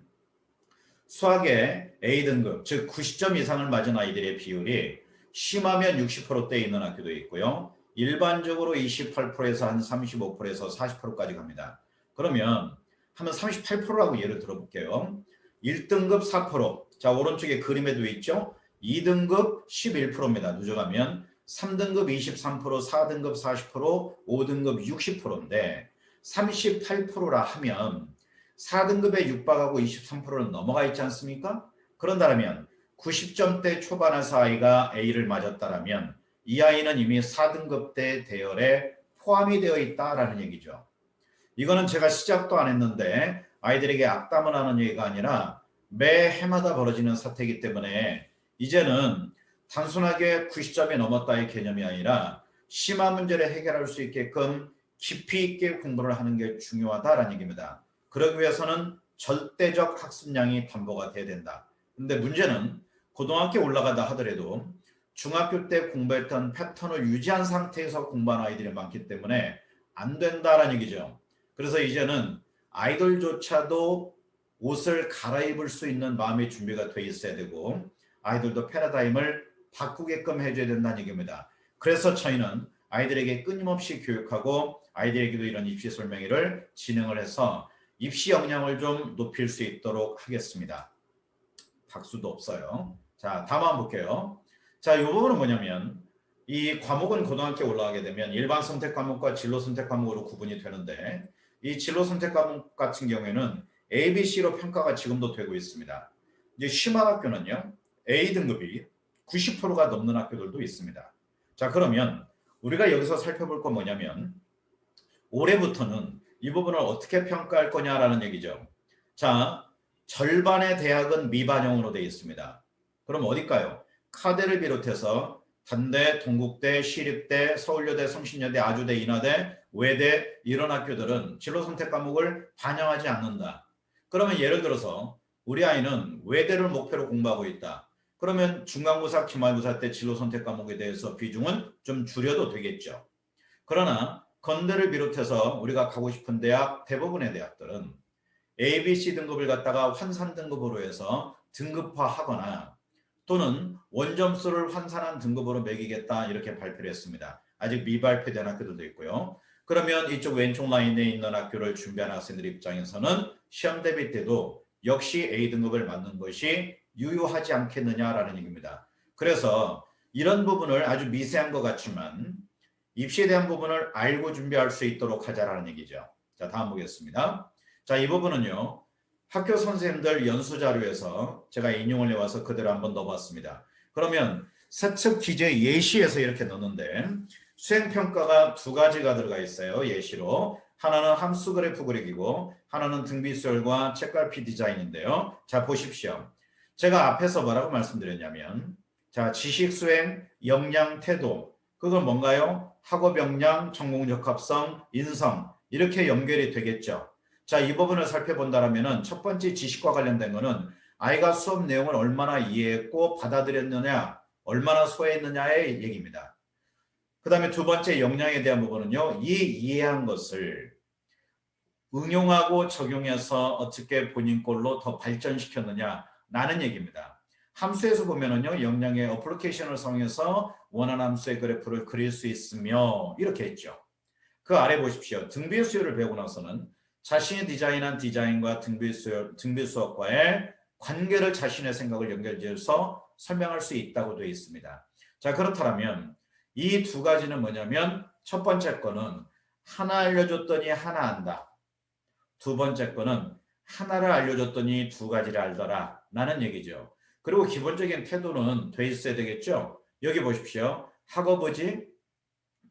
수학의 A등급, 즉 90점 이상을 맞은 아이들의 비율이 심하면 60%대 있는 학교도 있고요. 일반적으로 28%에서 한 35%에서 40%까지 갑니다. 그러면 한번 38%라고 예를 들어볼게요. 1등급 4%. 자, 오른쪽에 그림에도 있죠. 2등급 11%입니다. 누적하면 3등급 23%, 4등급 40%, 5등급 60%인데 38%라 하면 4등급에 육박하고 23%는 넘어가 있지 않습니까? 그런다면 90점대 초반에서 아이가 A를 맞았다면 이 아이는 이미 4등급대 대열에 포함이 되어 있다라는 얘기죠. 이거는 제가 시작도 안 했는데 아이들에게 악담을 하는 얘기가 아니라 매 해마다 벌어지는 사태이기 때문에 이제는 단순하게 90점이 넘었다의 개념이 아니라 심화 문제를 해결할 수 있게끔 깊이 있게 공부를 하는 게 중요하다라는 얘기입니다. 그러기 위해서는 절대적 학습량이 담보가 돼야 된다. 근데 문제는 고등학교 올라가다 하더라도 중학교 때 공부했던 패턴을 유지한 상태에서 공부하는 아이들이 많기 때문에 안 된다라는 얘기죠. 그래서 이제는 아이들조차도 옷을 갈아입을 수 있는 마음의 준비가 돼 있어야 되고 아이들도 패러다임을 바꾸게끔 해줘야 된다는 얘기입니다. 그래서 저희는 아이들에게 끊임없이 교육하고 아이들에게도 이런 입시 설명회를 진행을 해서 입시 역량을 좀 높일 수 있도록 하겠습니다. 박수도 없어요. 자, 다음 한번 볼게요. 자, 이 부분은 뭐냐면 이 과목은 고등학교 올라가게 되면 일반 선택 과목과 진로 선택 과목으로 구분이 되는데 이 진로 선택 과목 같은 경우에는 A, B, C로 평가가 지금도 되고 있습니다. 이제 심한 학교는요. A등급이 90%가 넘는 학교들도 있습니다. 자, 그러면 우리가 여기서 살펴볼 건 뭐냐면 올해부터는 이 부분을 어떻게 평가할 거냐라는 얘기죠. 자, 절반의 대학은 미반영으로 되어 있습니다. 그럼 어딜까요? 카대를 비롯해서 단대, 동국대, 시립대, 서울여대, 성신여대, 아주대, 인하대, 외대 이런 학교들은 진로 선택 과목을 반영하지 않는다. 그러면 예를 들어서 우리 아이는 외대를 목표로 공부하고 있다. 그러면 중간고사, 기말고사 때 진로 선택 과목에 대해서 비중은 좀 줄여도 되겠죠. 그러나 건대를 비롯해서 우리가 가고 싶은 대학, 대부분의 대학들은 A, B, C 등급을 갖다가 환산 등급으로 해서 등급화하거나 또는 원점수를 환산한 등급으로 매기겠다 이렇게 발표를 했습니다. 아직 미발표된 학교들도 있고요. 그러면 이쪽 왼쪽 라인에 있는 학교를 준비하는 학생들 입장에서는 시험 대비 때도 역시 A등급을 맞는 것이 유효하지 않겠느냐라는 얘기입니다. 그래서 이런 부분을 아주 미세한 것 같지만 입시에 대한 부분을 알고 준비할 수 있도록 하자라는 얘기죠. 자, 다음 보겠습니다. 자, 이 부분은요. 학교 선생님들 연수 자료에서 제가 인용을 해와서 그대로 한번 넣어봤습니다. 그러면 세특 기재 예시에서 이렇게 넣는데 수행평가가 두 가지가 들어가 있어요. 예시로. 하나는 함수 그래프 그리기고 하나는 등비수열과 책갈피 디자인인데요. 자, 보십시오. 제가 앞에서 뭐라고 말씀드렸냐면 자, 지식 수행, 역량, 태도 그건 뭔가요? 학업 역량, 전공 적합성, 인성 이렇게 연결이 되겠죠. 자, 이 부분을 살펴본다면 첫 번째 지식과 관련된 거는 아이가 수업 내용을 얼마나 이해했고 받아들였느냐, 얼마나 소화했느냐의 얘기입니다. 그 다음에 두 번째 역량에 대한 부분은요. 이 이해한 것을 응용하고 적용해서 어떻게 본인 꼴로 더 발전시켰느냐라는 얘기입니다. 함수에서 보면은요. 역량의 어플리케이션을 사용해서 원하는 함수의 그래프를 그릴 수 있으며 이렇게 했죠. 그 아래 보십시오. 등비 수열을 배우고 나서는 자신이 디자인한 디자인과 등비 수업과의 관계를 자신의 생각을 연결지어서 설명할 수 있다고 되어 있습니다. 자, 그렇다면 이 두 가지는 뭐냐면 첫 번째 거는 하나 알려줬더니 하나 안다. 두 번째 거는 하나를 알려줬더니 두 가지를 알더라 라는 얘기죠. 그리고 기본적인 태도는 돼 있어야 되겠죠. 여기 보십시오. 학업의지,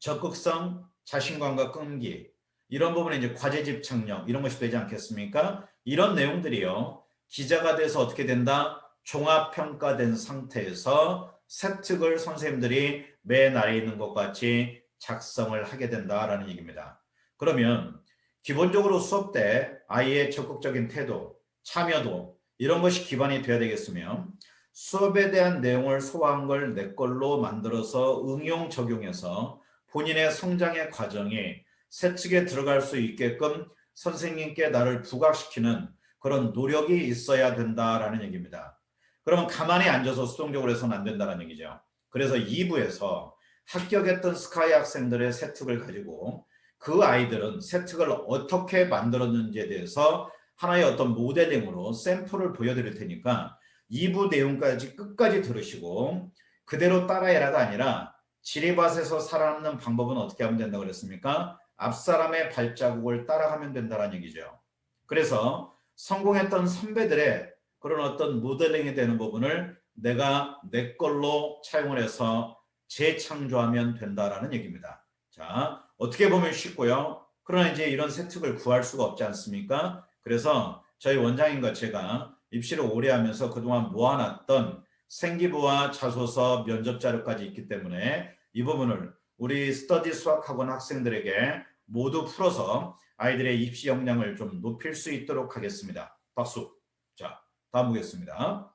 적극성, 자신감과 끈기 이런 부분에 이제 과제 집착력 이런 것이 되지 않겠습니까? 이런 내용들이요. 기자가 돼서 어떻게 된다? 종합평가된 상태에서 세특을 선생님들이 맨 아래에 있는 것 같이 작성을 하게 된다라는 얘기입니다. 그러면 기본적으로 수업 때 아이의 적극적인 태도, 참여도 이런 것이 기반이 되어야 되겠으며 수업에 대한 내용을 소화한 걸 내 걸로 만들어서 응용 적용해서 본인의 성장의 과정이 세특에 들어갈 수 있게끔 선생님께 나를 부각시키는 그런 노력이 있어야 된다라는 얘기입니다. 그러면 가만히 앉아서 수동적으로 해서는 안 된다는 얘기죠. 그래서 2부에서 합격했던 스카이 학생들의 세특을 가지고 그 아이들은 세특을 어떻게 만들었는지에 대해서 하나의 어떤 모델링으로 샘플을 보여드릴 테니까 2부 내용까지 끝까지 들으시고 그대로 따라해라가 아니라 지리밭에서 살아남는 방법은 어떻게 하면 된다고 그랬습니까? 앞사람의 발자국을 따라가면 된다는 얘기죠. 그래서 성공했던 선배들의 그런 어떤 모델링이 되는 부분을 내가 내 걸로 차용을 해서 재창조하면 된다라는 얘기입니다. 자, 어떻게 보면 쉽고요. 그러나 이제 이런 세특을 구할 수가 없지 않습니까? 그래서 저희 원장님과 제가 입시를 오래 하면서 그동안 모아놨던 생기부와 자소서, 면접 자료까지 있기 때문에 이 부분을 우리 스터디 수학학원 학생들에게 모두 풀어서 아이들의 입시 역량을 좀 높일 수 있도록 하겠습니다. 박수. 자, 다음 보겠습니다.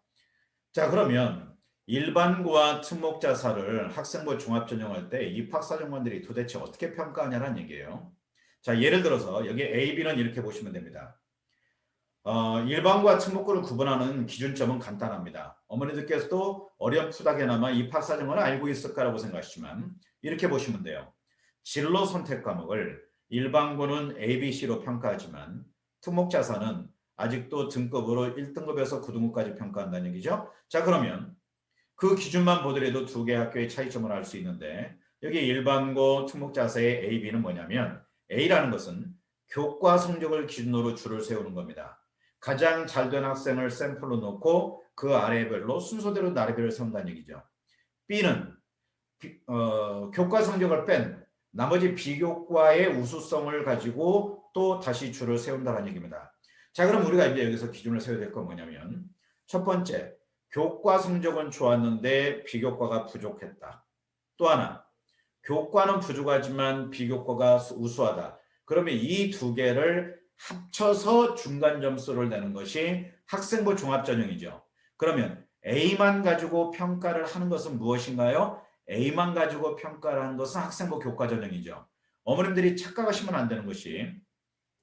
자, 그러면 일반고와 특목자사를 학생부 종합전형할 때 입학사정관들이 도대체 어떻게 평가하냐는 얘기예요. 자, 예를 들어서 여기 A, B는 이렇게 보시면 됩니다. 일반고와 특목고를 구분하는 기준점은 간단합니다. 어머니들께서도 어렴풋하게나마 입학사정을 알고 있을 거라고 생각하시지만 이렇게 보시면 돼요. 진로 선택 과목을 일반고는 A, B, C로 평가하지만 특목자사는 아직도 등급으로 1등급에서 9등급까지 평가한다는 얘기죠. 자, 그러면 그 기준만 보더라도 두 개 학교의 차이점을 알 수 있는데 여기 일반고 특목자사의 A, B는 뭐냐면 A라는 것은 교과 성적을 기준으로 줄을 세우는 겁니다. 가장 잘된 학생을 샘플로 놓고 그 아래별로 순서대로 나래별을 세운다는 얘기죠. B는 교과 성적을 뺀 나머지 비교과의 우수성을 가지고 또 다시 줄을 세운다는 얘기입니다. 자, 그럼 우리가 이제 여기서 기준을 세워야 될 건 뭐냐면 첫 번째, 교과 성적은 좋았는데 비교과가 부족했다. 또 하나, 교과는 부족하지만 비교과가 우수하다. 그러면 이 두 개를 합쳐서 중간 점수를 내는 것이 학생부 종합전형이죠. 그러면 A만 가지고 평가를 하는 것은 무엇인가요? A만 가지고 평가를 하는 것은 학생부 교과전형이죠. 어머님들이 착각하시면 안 되는 것이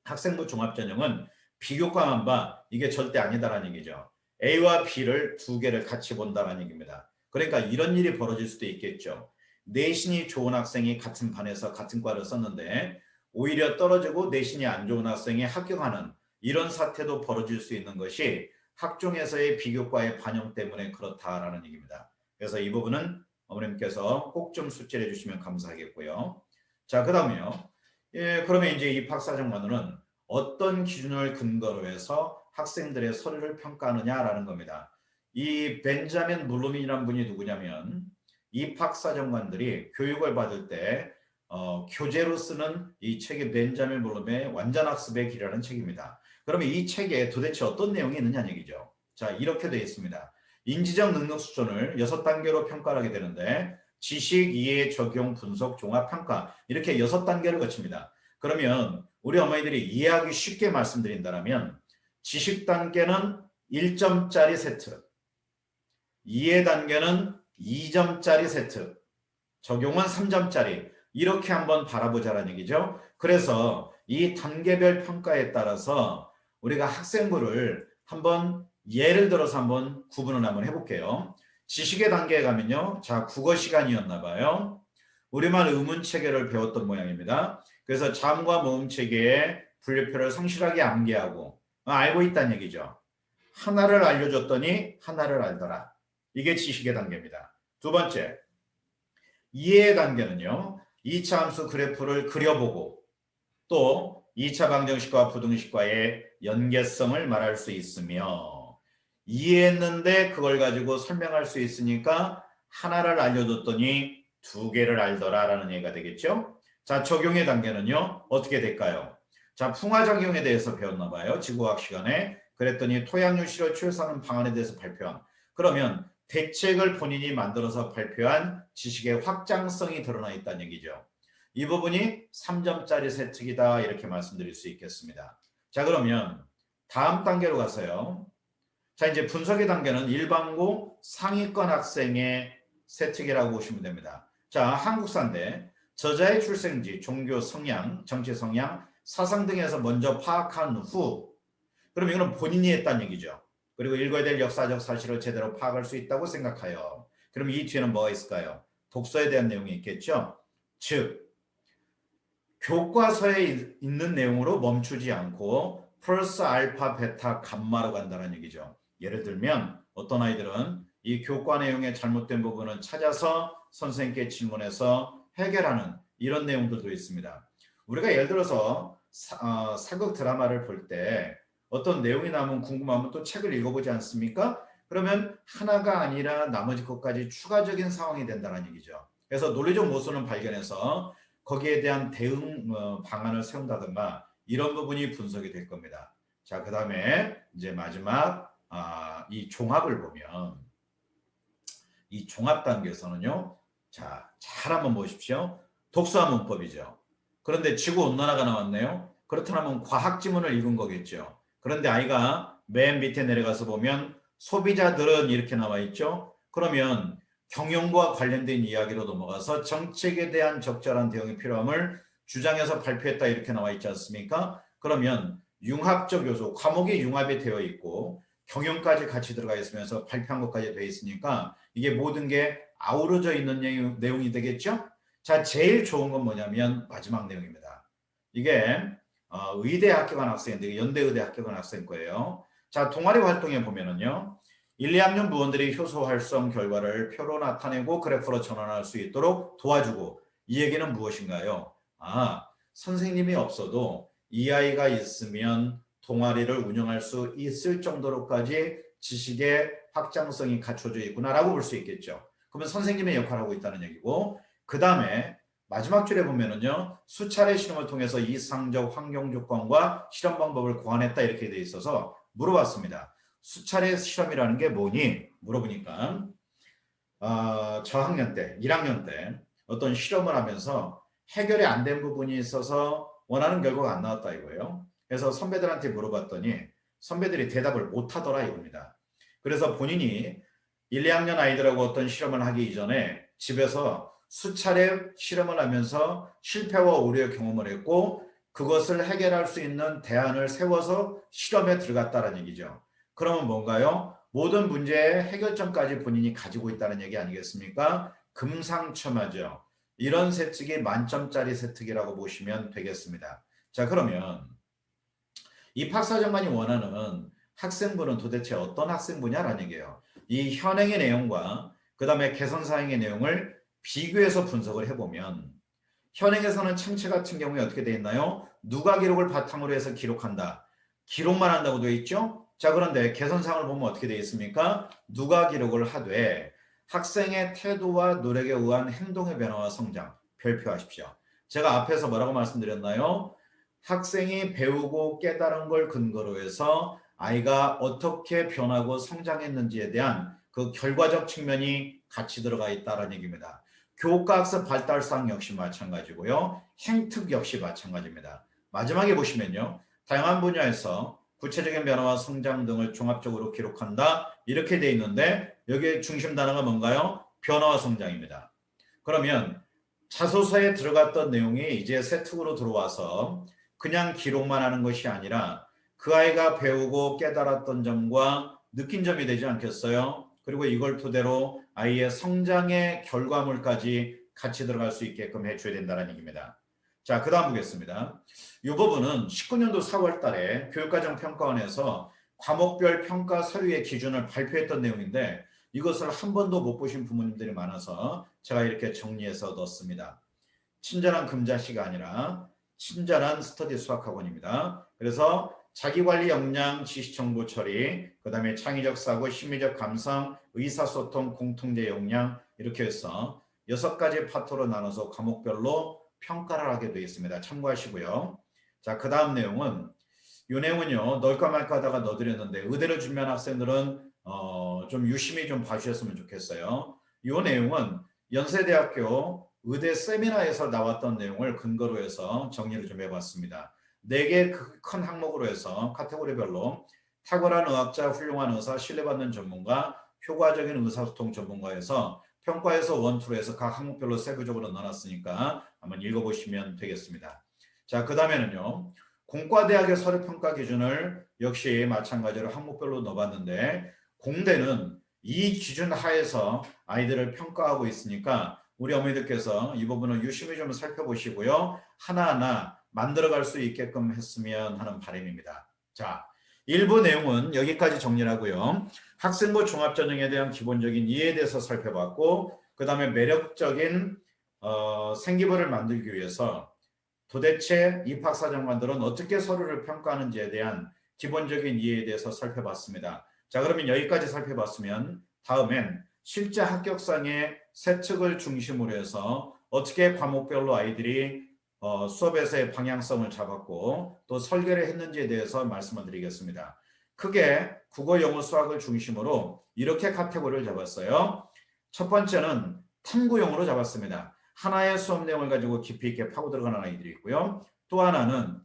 학생부 종합전형은 비교과만 봐. 이게 절대 아니다라는 얘기죠. A와 B를 두 개를 같이 본다는 얘기입니다. 그러니까 이런 일이 벌어질 수도 있겠죠. 내신이 좋은 학생이 같은 반에서 같은 과를 썼는데 오히려 떨어지고 내신이 안 좋은 학생이 합격하는 이런 사태도 벌어질 수 있는 것이 학종에서의 비교과의 반영 때문에 그렇다라는 얘기입니다. 그래서 이 부분은 어머님께서 꼭 좀 숙지해 주시면 감사하겠고요. 자, 그 다음에요. 예, 그러면 이제 입학사정관은 어떤 기준을 근거로 해서 학생들의 서류를 평가하느냐라는 겁니다. 이 벤자민 물루민이라는 분이 누구냐면 입학사정관들이 교육을 받을 때 교재로 쓰는 이 책이 벤자민 물룸의 완전학습의 길이라는 책입니다. 그러면 이 책에 도대체 어떤 내용이 있느냐는 얘기죠. 자, 이렇게 되어 있습니다. 인지적 능력 수준을 6단계로 평가를 하게 되는데 지식, 이해, 적용, 분석, 종합, 평가 이렇게 6단계를 거칩니다. 그러면 우리 어머니들이 이해하기 쉽게 말씀드린다면 지식 단계는 1점짜리 세트, 이해 단계는 2점짜리 세트, 적용은 3점짜리 이렇게 한번 바라보자라는 얘기죠. 그래서 이 단계별 평가에 따라서 우리가 학생부를 한번 예를 들어서 한번 구분을 한번 해볼게요. 지식의 단계에 가면요. 자, 국어 시간이었나 봐요. 우리말 의문 체계를 배웠던 모양입니다. 그래서 자음과 모음 체계의 분류표를 성실하게 암기하고 알고 있다는 얘기죠. 하나를 알려줬더니 하나를 알더라. 이게 지식의 단계입니다. 두 번째, 이해의 단계는요. 2차 함수 그래프를 그려보고 또 2차 방정식과 부등식과의 연계성을 말할 수 있으며 이해했는데 그걸 가지고 설명할 수 있으니까 하나를 알려줬더니 두 개를 알더라라는 얘기가 되겠죠. 자, 적용의 단계는요. 어떻게 될까요? 자, 풍화작용에 대해서 배웠나 봐요. 지구과학 시간에. 그랬더니 토양 유실을 추출하는 방안에 대해서 발표한. 그러면 대책을 본인이 만들어서 발표한 지식의 확장성이 드러나 있다는 얘기죠. 이 부분이 3점짜리 세특이다 이렇게 말씀드릴 수 있겠습니다. 자, 그러면 다음 단계로 가서요. 자, 이제 분석의 단계는 일반고 상위권 학생의 세특이라고 보시면 됩니다. 자, 한국사인데 저자의 출생지, 종교 성향, 정치 성향, 사상 등에서 먼저 파악한 후 그럼 이거는 본인이 했다는 얘기죠. 그리고 읽어야 될 역사적 사실을 제대로 파악할 수 있다고 생각하여 그럼 이 뒤에는 뭐가 있을까요? 독서에 대한 내용이 있겠죠. 즉 교과서에 있는 내용으로 멈추지 않고 플러스 알파, 베타, 감마로 간다는 얘기죠. 예를 들면 어떤 아이들은 이 교과 내용의 잘못된 부분을 찾아서 선생님께 질문해서 해결하는 이런 내용들도 있습니다. 우리가 예를 들어서 사극 드라마를 볼 때 어떤 내용이 나오면 궁금하면 또 책을 읽어보지 않습니까? 그러면 하나가 아니라 나머지 것까지 추가적인 상황이 된다는 얘기죠. 그래서 논리적 모순을 발견해서 거기에 대한 대응 방안을 세운다든가 이런 부분이 분석이 될 겁니다. 자, 그 다음에 이제 마지막 이 종합을 보면 이 종합 단계에서는요. 자, 잘 한번 보십시오. 독서와 문법이죠. 그런데 지구온난화가 나왔네요. 그렇다면 과학 지문을 읽은 거겠죠. 그런데 아이가 맨 밑에 내려가서 보면 소비자들은 이렇게 나와 있죠. 그러면 경영과 관련된 이야기로 넘어가서 정책에 대한 적절한 대응이 필요함을 주장해서 발표했다 이렇게 나와 있지 않습니까? 그러면 융합적 요소, 과목이 융합이 되어 있고 경영까지 같이 들어가 있으면서 발표한 것까지 되어 있으니까 이게 모든 게 아우러져 있는 내용이 되겠죠? 자, 제일 좋은 건 뭐냐면 마지막 내용입니다. 이게 의대 합격한 학생인데 연대의대 합격한 학생 거예요. 자, 동아리 활동에 보면은요. 1, 2학년 부원들이 효소 활성 결과를 표로 나타내고 그래프로 전환할 수 있도록 도와주고 이 얘기는 무엇인가요? 선생님이 없어도 이 아이가 있으면 동아리를 운영할 수 있을 정도로까지 지식의 확장성이 갖춰져 있구나라고 볼 수 있겠죠. 그러면 선생님의 역할을 하고 있다는 얘기고 그 다음에 마지막 줄에 보면은요. 수차례 실험을 통해서 이상적 환경 조건과 실험 방법을 고안했다 이렇게 돼 있어서 물어봤습니다. 수차례 실험이라는 게 뭐니? 물어보니까 저학년 때, 1학년 때 어떤 실험을 하면서 해결이 안 된 부분이 있어서 원하는 결과가 안 나왔다 이거예요. 그래서 선배들한테 물어봤더니 선배들이 대답을 못 하더라 이겁니다. 그래서 본인이 1, 2학년 아이들하고 어떤 실험을 하기 이전에 집에서 수차례 실험을 하면서 실패와 오류의 경험을 했고 그것을 해결할 수 있는 대안을 세워서 실험에 들어갔다는 얘기죠. 그러면 뭔가요? 모든 문제의 해결점까지 본인이 가지고 있다는 얘기 아니겠습니까? 금상첨화죠. 이런 세특이 만점짜리 세특이라고 보시면 되겠습니다. 자, 그러면 이 박사장관이 원하는 학생부는 도대체 어떤 학생부냐라는 얘기예요. 이 현행의 내용과 그 다음에 개선 사항의 내용을 비교해서 분석을 해보면 현행에서는 창체 같은 경우에 어떻게 되어 있나요? 누가 기록을 바탕으로 해서 기록한다. 기록만 한다고 되어 있죠? 자, 그런데 개선사항을 보면 어떻게 되어 있습니까? 누가 기록을 하되 학생의 태도와 노력에 의한 행동의 변화와 성장 별표하십시오. 제가 앞에서 뭐라고 말씀드렸나요? 학생이 배우고 깨달은 걸 근거로 해서 아이가 어떻게 변하고 성장했는지에 대한 그 결과적 측면이 같이 들어가 있다는 얘기입니다. 교과학습 발달상 역시 마찬가지고요. 행특 역시 마찬가지입니다. 마지막에 보시면요. 다양한 분야에서 구체적인 변화와 성장 등을 종합적으로 기록한다. 이렇게 돼 있는데 여기에 중심 단어가 뭔가요? 변화와 성장입니다. 그러면 자소서에 들어갔던 내용이 이제 세특으로 들어와서 그냥 기록만 하는 것이 아니라 그 아이가 배우고 깨달았던 점과 느낀 점이 되지 않겠어요? 그리고 이걸 토대로 아이의 성장의 결과물까지 같이 들어갈 수 있게끔 해줘야 된다는 얘기입니다. 자, 그 다음 보겠습니다. 이 부분은 19년도 4월 달에 교육과정평가원에서 과목별 평가 서류의 기준을 발표했던 내용인데 이것을 한 번도 못 보신 부모님들이 많아서 제가 이렇게 정리해서 넣었습니다. 친절한 금자씨가 아니라 친절한 스터디 수학학원입니다. 그래서 자기관리 역량, 지식정보 처리, 그 다음에 창의적 사고, 심리적 감성, 의사소통, 공통제 역량 이렇게 해서 6가지 파트로 나눠서 과목별로 평가를 하게 되어 있습니다. 참고하시고요. 자, 그 다음 내용은 이 내용은요. 넣을까 말까 하다가 넣어드렸는데 의대를 준비한 학생들은 좀 유심히 좀 봐주셨으면 좋겠어요. 이 내용은 연세대학교 의대 세미나에서 나왔던 내용을 근거로 해서 정리를 좀 해봤습니다. 4개 큰 항목으로 해서 카테고리별로 탁월한 의학자, 훌륭한 의사, 신뢰받는 전문가, 효과적인 의사소통 전문가에서 평가에서 원투로 해서 각 항목별로 세부적으로 나눴으니까 한번 읽어보시면 되겠습니다. 자, 그 다음에는요. 공과대학의 서류평가 기준을 역시 마찬가지로 항목별로 넣어봤는데 공대는 이 기준 하에서 아이들을 평가하고 있으니까 우리 어머니들께서 이 부분을 유심히 좀 살펴보시고요. 하나하나 만들어갈 수 있게끔 했으면 하는 바람입니다. 자, 일부 내용은 여기까지 정리를 하고요. 학생부 종합전형에 대한 기본적인 이해에 대해서 살펴봤고 그 다음에 매력적인 생기부를 만들기 위해서 도대체 입학사정관들은 어떻게 서류를 평가하는지에 대한 기본적인 이해에 대해서 살펴봤습니다. 자, 그러면 여기까지 살펴봤으면 다음엔 실제 합격상의 세특을 중심으로 해서 어떻게 과목별로 아이들이 수업에서의 방향성을 잡았고 또 설계를 했는지에 대해서 말씀을 드리겠습니다. 크게 국어, 영어, 수학을 중심으로 이렇게 카테고리를 잡았어요. 첫 번째는 탐구용으로 잡았습니다. 하나의 수업 내용을 가지고 깊이 있게 파고 들어가는 아이들이 있고요. 또 하나는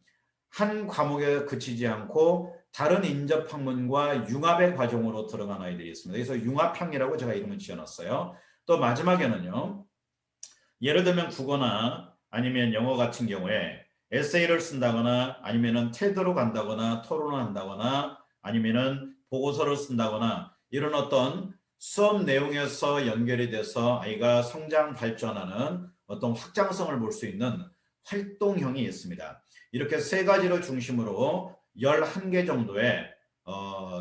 한 과목에 그치지 않고 다른 인접 학문과 융합의 과정으로 들어간 아이들이 있습니다. 그래서 융합형이라고 제가 이름을 지어놨어요. 또 마지막에는요. 예를 들면 국어나 아니면 영어 같은 경우에 에세이를 쓴다거나 아니면은 테드로 간다거나 토론을 한다거나 아니면은 보고서를 쓴다거나 이런 어떤 수업 내용에서 연결이 돼서 아이가 성장 발전하는 어떤 확장성을 볼 수 있는 활동형이 있습니다. 이렇게 세 가지를 중심으로 11개 정도의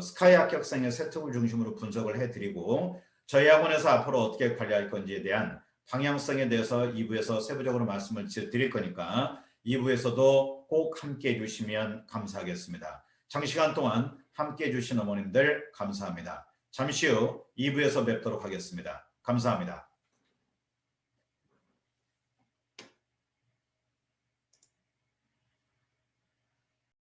스카이 합격생의 세특을 중심으로 분석을 해드리고 저희 학원에서 앞으로 어떻게 관리할 건지에 대한 방향성에 대해서 2부에서 세부적으로 말씀을 드릴 거니까 2부에서도 꼭 함께 해주시면 감사하겠습니다. 장시간 동안 함께 해주신 어머님들 감사합니다. 잠시 후 2부에서 뵙도록 하겠습니다. 감사합니다.